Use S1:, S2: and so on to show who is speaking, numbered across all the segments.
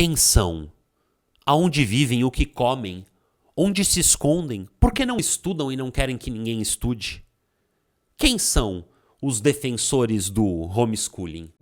S1: Quem são? Aonde vivem? O que comem? Onde se escondem? Por que não estudam e não querem que ninguém estude? Quem são os defensores do homeschooling?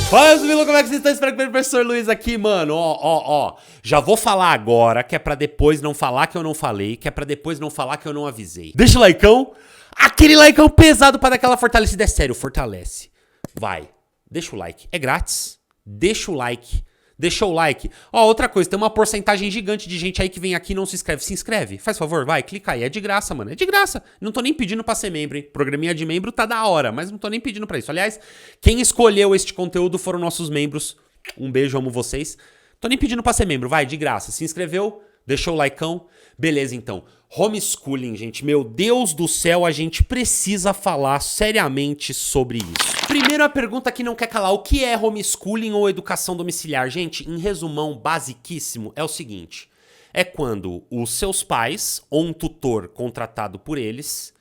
S1: Fala, Zumilo, como é que vocês estão? Espero que o professor Luiz aqui, mano. Ó. Já vou falar agora, que é pra depois não falar que eu não falei, que é pra depois não falar que eu não avisei. Deixa o likeão. Aquele likeão pesado pra dar aquela fortalecida. É sério, fortalece. Vai. Deixa o like. É grátis. Deixa o like. Deixou o like. Ó, outra coisa, tem uma porcentagem gigante de gente aí que vem aqui e não se inscreve. Se inscreve, faz favor, vai, clica aí. É de graça, mano, é de graça. Não tô nem pedindo pra ser membro, hein. Programinha de membro tá da hora, mas não tô nem pedindo pra isso. Aliás, quem escolheu este conteúdo foram nossos membros. Um beijo, amo vocês. Tô nem pedindo pra ser membro, vai, de graça. Se inscreveu, deixou o likeão. Beleza, então. Homeschooling, gente. Meu Deus do céu, a gente precisa falar seriamente sobre isso. Primeiro a pergunta que não quer calar, o que é homeschooling ou educação domiciliar? Gente, em resumão basiquíssimo, é o seguinte. É quando os seus pais, ou um tutor contratado por eles,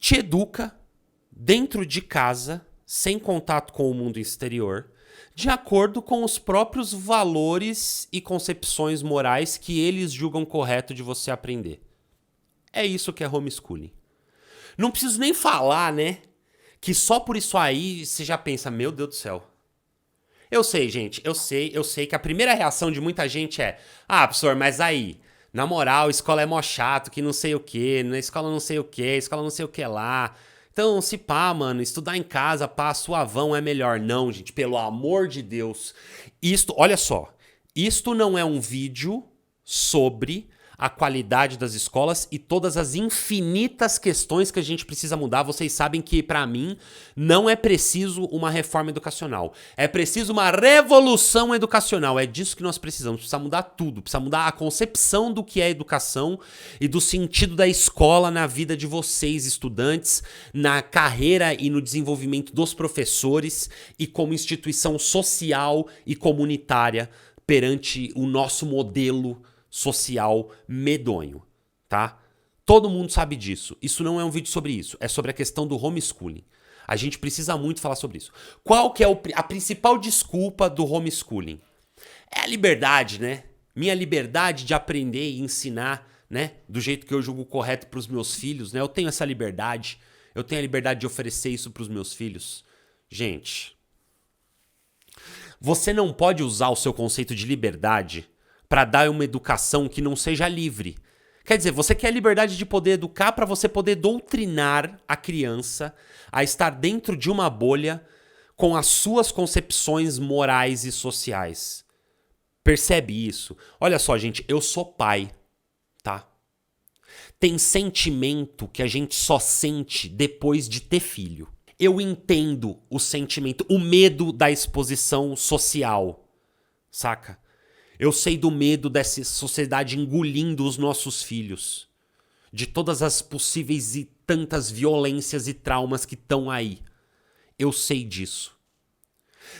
S1: te educa dentro de casa, sem contato com o mundo exterior, de acordo com os próprios valores e concepções morais que eles julgam correto de você aprender. É isso que é homeschooling. Não preciso nem falar, né? Que só por isso aí você já pensa, meu Deus do céu. Eu sei, gente, eu sei que a primeira reação de muita gente é, professor, mas aí, na moral, escola é mó chato, que não sei o quê, na escola não sei o quê, escola não sei o que lá. Então, se pá, mano, estudar em casa, pá, suavão é melhor. Não, gente, pelo amor de Deus. Olha só, isto não é um vídeo sobre a qualidade das escolas e todas as infinitas questões que a gente precisa mudar. Vocês sabem que, pra mim, não é preciso uma reforma educacional. É preciso uma revolução educacional. É disso que nós precisamos. Precisa mudar tudo. Precisa mudar a concepção do que é educação e do sentido da escola na vida de vocês, estudantes, na carreira e no desenvolvimento dos professores e como instituição social e comunitária perante o nosso modelo social medonho, tá? Todo mundo sabe disso. Isso não é um vídeo sobre isso. É sobre a questão do homeschooling. A gente precisa muito falar sobre isso. Qual que é a principal desculpa do homeschooling? É a liberdade, né? Minha liberdade de aprender e ensinar, né? Do jeito que eu julgo correto pros meus filhos, né? Eu tenho essa liberdade. Eu tenho a liberdade de oferecer isso pros meus filhos. Gente, você não pode usar o seu conceito de liberdade para dar uma educação que não seja livre. Quer dizer, você quer a liberdade de poder educar para você poder doutrinar a criança a estar dentro de uma bolha com as suas concepções morais e sociais. Percebe isso? Olha só, gente, eu sou pai, tá? Tem sentimento que a gente só sente depois de ter filho. Eu entendo o sentimento, o medo da exposição social, saca? Eu sei do medo dessa sociedade engolindo os nossos filhos. De todas as possíveis e tantas violências e traumas que estão aí. Eu sei disso.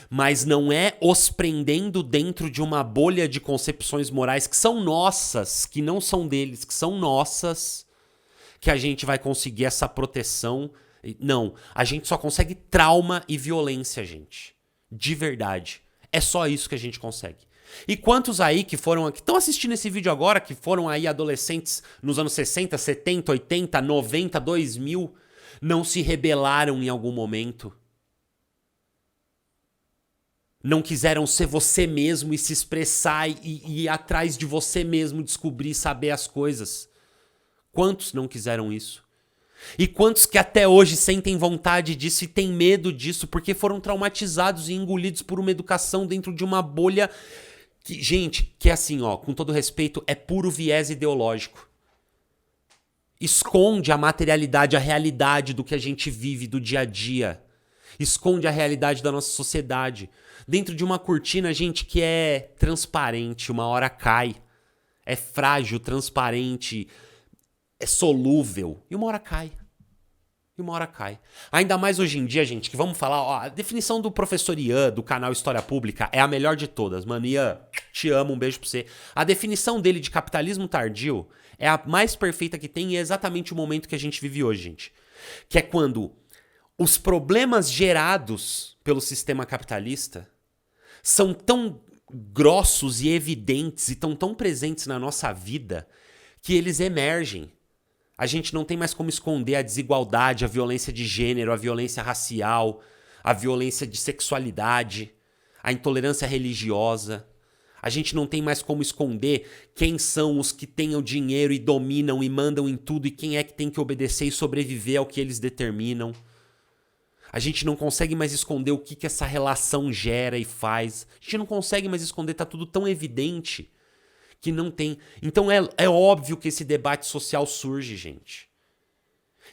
S1: Mas não é os prendendo dentro de uma bolha de concepções morais que são nossas, que não são deles, que são nossas, que a gente vai conseguir essa proteção. Não, a gente só consegue trauma e violência, gente. De verdade. É só isso que a gente consegue. E quantos aí que estão assistindo esse vídeo agora, que foram aí adolescentes nos anos 60, 70, 80, 90, 2000, não se rebelaram em algum momento? Não quiseram ser você mesmo e se expressar e ir atrás de você mesmo, descobrir, saber as coisas? Quantos não quiseram isso? E quantos que até hoje sentem vontade disso e têm medo disso porque foram traumatizados e engolidos por uma educação dentro de uma bolha que, gente, que é assim, ó, com todo respeito, é puro viés ideológico. Esconde a materialidade, a realidade do que a gente vive do dia a dia. Esconde a realidade da nossa sociedade. Dentro de uma cortina, gente, que é transparente, uma hora cai. É frágil, transparente, é solúvel. E uma hora cai. Ainda mais hoje em dia, gente, que vamos falar, ó, a definição do professor Ian, do canal História Pública, é a melhor de todas. Mano, Ian, te amo, um beijo pra você. A definição dele de capitalismo tardio é a mais perfeita que tem e é exatamente o momento que a gente vive hoje, gente. Que é quando Os problemas gerados pelo sistema capitalista são tão grossos e evidentes e tão presentes na nossa vida que eles emergem. A gente não tem mais como esconder a desigualdade, a violência de gênero, a violência racial, a violência de sexualidade, a intolerância religiosa. A gente não tem mais como esconder quem são os que têm o dinheiro e dominam e mandam em tudo e quem é que tem que obedecer e sobreviver ao que eles determinam. A gente não consegue mais esconder o que essa relação gera e faz. A gente não consegue mais esconder, tá tudo tão evidente que não tem. Então é óbvio que esse debate social surge, gente.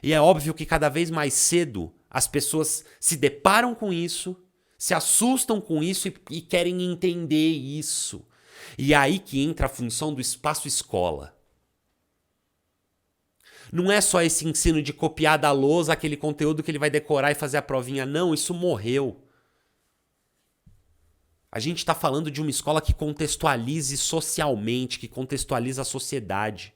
S1: E é óbvio que cada vez mais cedo as pessoas se deparam com isso, se assustam com isso e querem entender isso. E é aí que entra a função do espaço escola. Não é só esse ensino de copiar da lousa aquele conteúdo que ele vai decorar e fazer a provinha. Não, isso morreu. A gente está falando de uma escola que contextualize socialmente, que contextualiza a sociedade,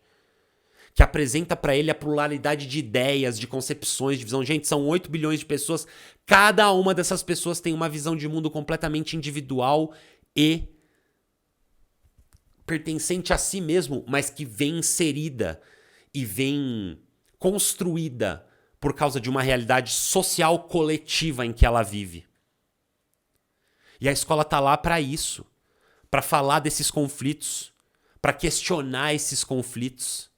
S1: que apresenta para ele a pluralidade de ideias, de concepções, de visão. Gente, são 8 bilhões de pessoas. Cada uma dessas pessoas tem uma visão de mundo completamente individual e pertencente a si mesmo, mas que vem inserida e vem construída por causa de uma realidade social coletiva em que ela vive. E a escola tá lá para isso, para falar desses conflitos, para questionar esses conflitos.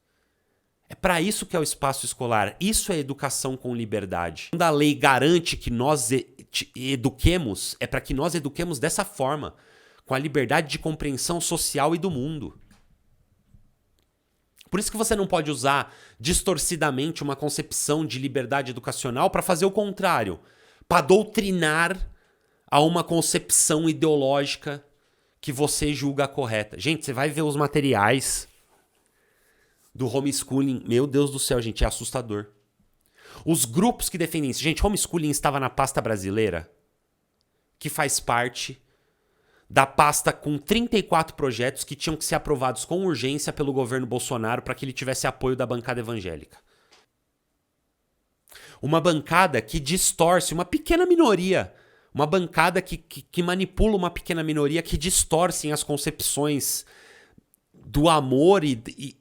S1: É para isso que é o espaço escolar. Isso é educação com liberdade. Quando a lei garante que nós eduquemos, é para que nós eduquemos dessa forma, com a liberdade de compreensão social e do mundo. Por isso que você não pode usar distorcidamente uma concepção de liberdade educacional para fazer o contrário, para doutrinar a uma concepção ideológica que você julga correta. Gente, você vai ver os materiais do homeschooling. Meu Deus do céu, gente, é assustador. Os grupos que defendem isso. Gente, homeschooling estava na pasta brasileira, que faz parte da pasta com 34 projetos que tinham que ser aprovados com urgência pelo governo Bolsonaro para que ele tivesse apoio da bancada evangélica. Uma bancada que distorce uma pequena minoria, uma bancada que manipula uma pequena minoria, que distorcem as concepções do amor e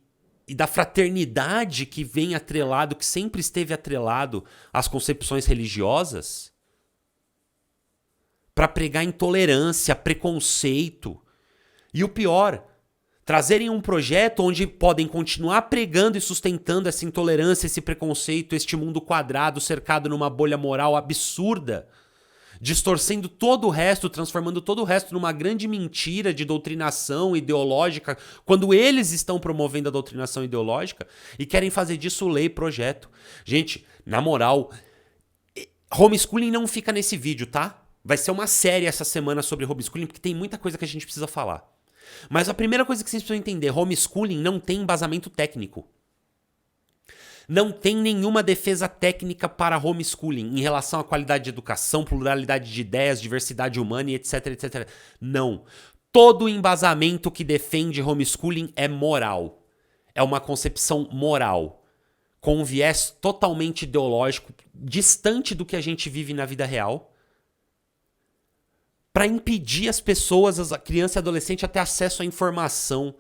S1: da fraternidade que vem atrelado, que sempre esteve atrelado às concepções religiosas, para pregar intolerância, preconceito. E o pior, trazerem um projeto onde podem continuar pregando e sustentando essa intolerância, esse preconceito, este mundo quadrado, cercado numa bolha moral absurda, distorcendo todo o resto, transformando todo o resto numa grande mentira de doutrinação ideológica, quando eles estão promovendo a doutrinação ideológica e querem fazer disso lei e projeto. Gente, na moral, homeschooling não fica nesse vídeo, tá? Vai ser uma série essa semana sobre homeschooling, porque tem muita coisa que a gente precisa falar. Mas a primeira coisa que vocês precisam entender, homeschooling não tem embasamento técnico. Não tem nenhuma defesa técnica para homeschooling em relação à qualidade de educação, pluralidade de ideias, diversidade humana e etc, etc. Não. Todo embasamento que defende homeschooling é moral. É uma concepção moral, com um viés totalmente ideológico, distante do que a gente vive na vida real, para impedir as pessoas, a criança e adolescente, a ter acesso à informação,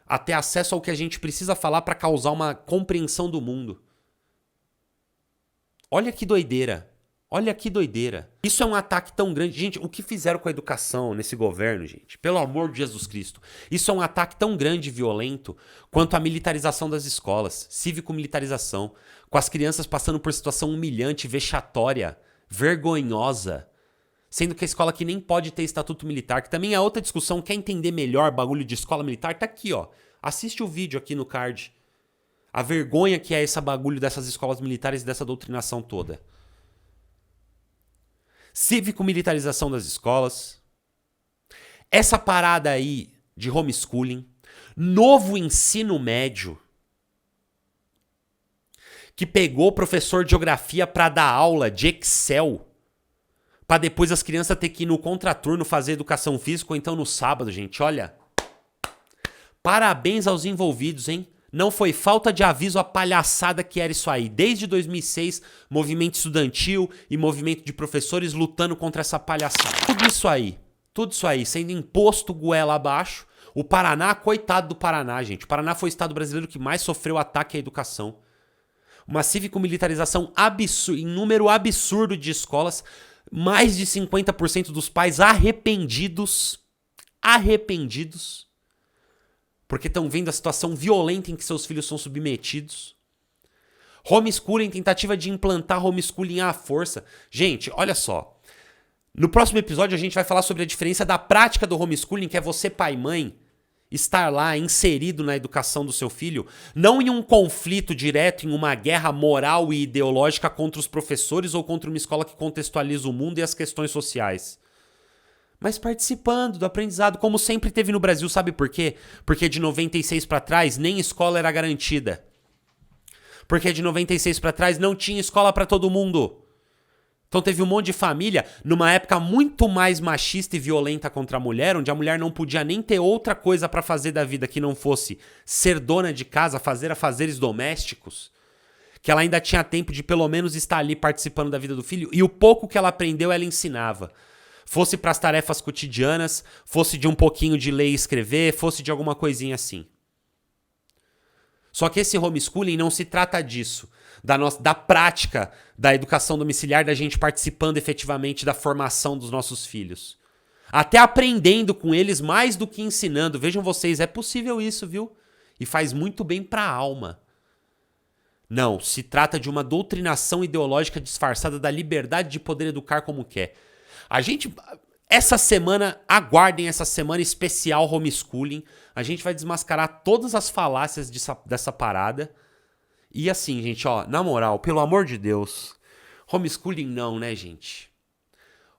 S1: a ter acesso ao que a gente precisa falar para causar uma compreensão do mundo. Olha que doideira. Olha que doideira. Isso é um ataque tão grande. Gente, o que fizeram com a educação nesse governo, gente? Pelo amor de Jesus Cristo. Isso é um ataque tão grande e violento quanto a militarização das escolas. Cívico-militarização. Com as crianças passando por situação humilhante, vexatória, vergonhosa. Sendo que a escola aqui nem pode ter estatuto militar, que também é outra discussão. Quer entender melhor bagulho de escola militar? Tá aqui, ó. Assiste o vídeo aqui no card. A vergonha que é esse bagulho dessas escolas militares e dessa doutrinação toda. Cívico-militarização das escolas. Essa parada aí de homeschooling. Novo ensino médio. Que pegou o professor de geografia para dar aula de Excel. Pra depois as crianças ter que ir no contraturno fazer educação física ou então no sábado, gente. Olha, parabéns aos envolvidos, hein? Não foi falta de aviso a palhaçada que era isso aí. Desde 2006, movimento estudantil e movimento de professores lutando contra essa palhaçada. Tudo isso aí, sendo imposto goela abaixo. O Paraná, coitado do Paraná, gente. O Paraná foi o estado brasileiro que mais sofreu ataque à educação. Uma cívico-militarização em número absurdo de escolas. Mais de 50% dos pais arrependidos. Porque estão vendo a situação violenta em que seus filhos são submetidos. Homeschooling, tentativa de implantar homeschooling à força. Gente, olha só. No próximo episódio a gente vai falar sobre a diferença da prática do homeschooling, que é você, pai e mãe, estar lá inserido na educação do seu filho, não em um conflito direto, em uma guerra moral e ideológica contra os professores ou contra uma escola que contextualiza o mundo e as questões sociais. Mas participando do aprendizado, como sempre teve no Brasil, sabe por quê? Porque de 96 para trás nem escola era garantida. Porque de 96 para trás não tinha escola para todo mundo. Então teve um monte de família, numa época muito mais machista e violenta contra a mulher, onde a mulher não podia nem ter outra coisa para fazer da vida que não fosse ser dona de casa, fazer afazeres domésticos, que ela ainda tinha tempo de pelo menos estar ali participando da vida do filho, e o pouco que ela aprendeu ela ensinava. Fosse para as tarefas cotidianas, fosse de um pouquinho de ler e escrever, fosse de alguma coisinha assim. Só que esse homeschooling não se trata disso, da prática da educação domiciliar, da gente participando efetivamente da formação dos nossos filhos. Até aprendendo com eles mais do que ensinando. Vejam vocês, é possível isso, viu? E faz muito bem para a alma. Não, se trata de uma doutrinação ideológica disfarçada da liberdade de poder educar como quer. Essa semana, aguardem essa semana especial homeschooling. A gente vai desmascarar todas as falácias dessa parada. E assim, gente, ó, na moral, pelo amor de Deus, homeschooling não, né, gente?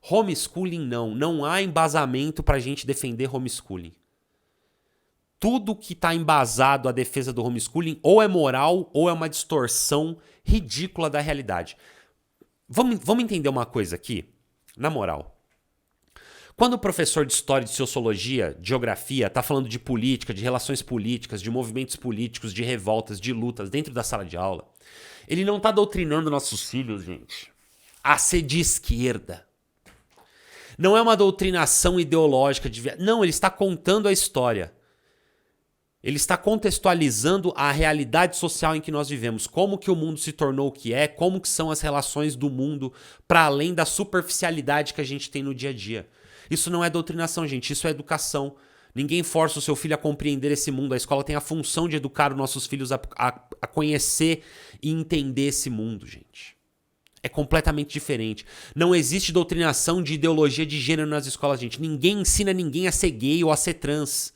S1: Homeschooling não. Não há embasamento pra gente defender homeschooling. Tudo que tá embasado à defesa do homeschooling ou é moral ou é uma distorção ridícula da realidade. Vamos entender uma coisa aqui? Na moral, quando o professor de história, de sociologia, de geografia tá falando de política, de relações políticas, de movimentos políticos, de revoltas, de lutas dentro da sala de aula, ele não tá doutrinando nossos filhos, gente, a ser de esquerda. Não é uma doutrinação ideológica. Não, ele está contando a história. Ele está contextualizando a realidade social em que nós vivemos, como que o mundo se tornou o que é, como que são as relações do mundo para além da superficialidade que a gente tem no dia a dia. Isso não é doutrinação, gente, isso é educação. Ninguém força o seu filho a compreender esse mundo. A escola tem a função de educar os nossos filhos a conhecer e entender esse mundo, gente. É completamente diferente. Não existe doutrinação de ideologia de gênero nas escolas, gente. Ninguém ensina ninguém a ser gay ou a ser trans.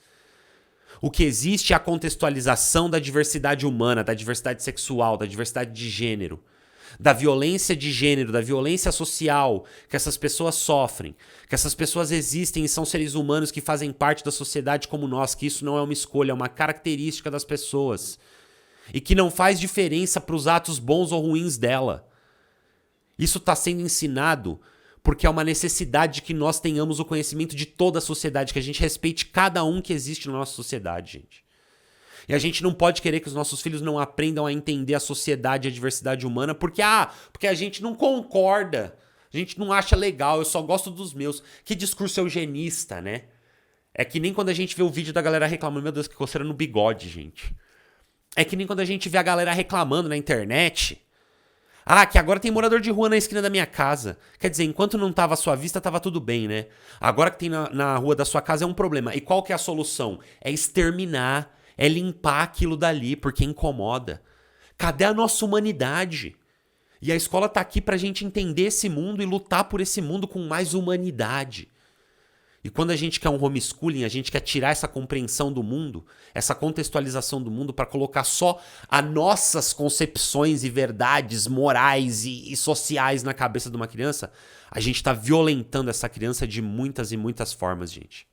S1: O que existe é a contextualização da diversidade humana, da diversidade sexual, da diversidade de gênero, da violência de gênero, da violência social que essas pessoas sofrem, que essas pessoas existem e são seres humanos que fazem parte da sociedade como nós, que isso não é uma escolha, é uma característica das pessoas e que não faz diferença para os atos bons ou ruins dela. Isso está sendo ensinado porque é uma necessidade que nós tenhamos o conhecimento de toda a sociedade, que a gente respeite cada um que existe na nossa sociedade, gente. E a gente não pode querer que os nossos filhos não aprendam a entender a sociedade e a diversidade humana porque a gente não concorda, a gente não acha legal, eu só gosto dos meus. Que discurso eugenista, né? É que nem quando a gente vê o vídeo da galera reclamando, meu Deus, que coceira no bigode, gente. É que nem quando a gente vê a galera reclamando na internet. Que agora tem morador de rua na esquina da minha casa. Quer dizer, enquanto não tava à sua vista, tava tudo bem, né? Agora que tem na rua da sua casa é um problema. E qual que é a solução? É exterminar, é limpar aquilo dali, porque incomoda. Cadê a nossa humanidade? E a escola tá aqui pra gente entender esse mundo e lutar por esse mundo com mais humanidade. E quando a gente quer um homeschooling, a gente quer tirar essa compreensão do mundo, essa contextualização do mundo para colocar só as nossas concepções e verdades morais e sociais na cabeça de uma criança, a gente está violentando essa criança de muitas e muitas formas, gente.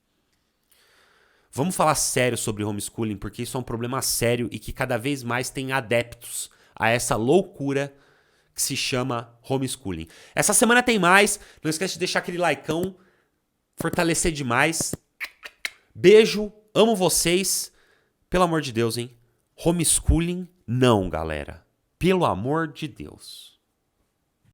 S1: Vamos falar sério sobre homeschooling, porque isso é um problema sério e que cada vez mais tem adeptos a essa loucura que se chama homeschooling. Essa semana tem mais, não esquece de deixar aquele likeão, fortalecer demais. Beijo, amo vocês. Pelo amor de Deus, hein? Homeschooling, não, galera. Pelo amor de Deus.